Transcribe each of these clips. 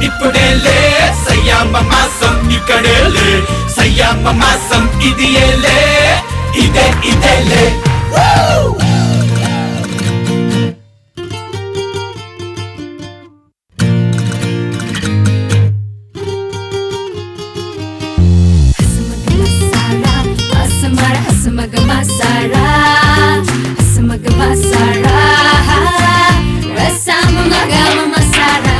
ఇప్పుడేలే సయ్యామ మాసం ఇక్కడేలే సయ్యామ మాసం ఇదియేలే ఇదేలే Hasmaga masara, hasmaga masara, rasama magama masara.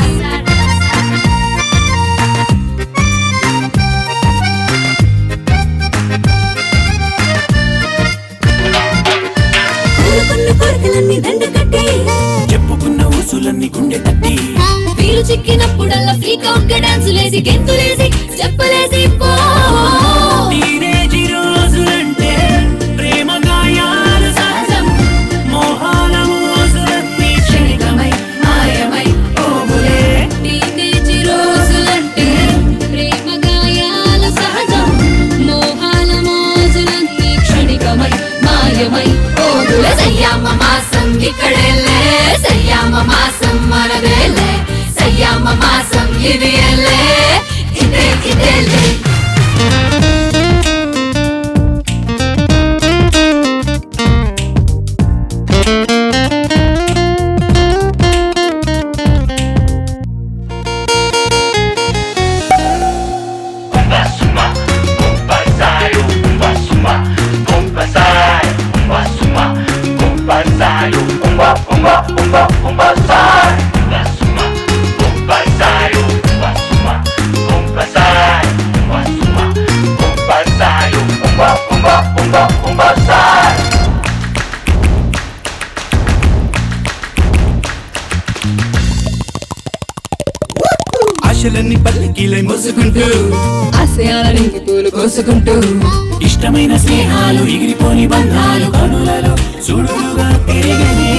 Kunu korkalanni danda katti, చెప్పుకున్న ఊసులన్నీ గుండె తట్టి వీలు చిక్కినప్పుడల్లా ఫ్రీక్ అవుట్ గా డాన్సులేసి గెంతులేసి చెప్పలేసి పో. టీనేజీ రోజులంటే ప్రేమ గాయాల సహజం మోహాల మోసులన్నీ క్షణికమై మాయమై పోవులే. టీనేజీ రోజులంటే ప్రేమ గాయాల సహజం మోహాల మోజులన్నీ క్షణికమై మాయమై పోవులే. సయ్యామ మాసం ఇక్కడేలే సయ్యామ మాసం మనదేలే సయ్యామ మాసం ఇదియేలే ఇదేలే. ఆశలన్నీ పల్లకీలై మోసుకుంటూ ఆశయాలని పూలు కోసుకుంటూ ఇష్టమైన స్నేహాలు ఎగిరిపోని బంధాలు కనులలో చూడుగా తిరిగని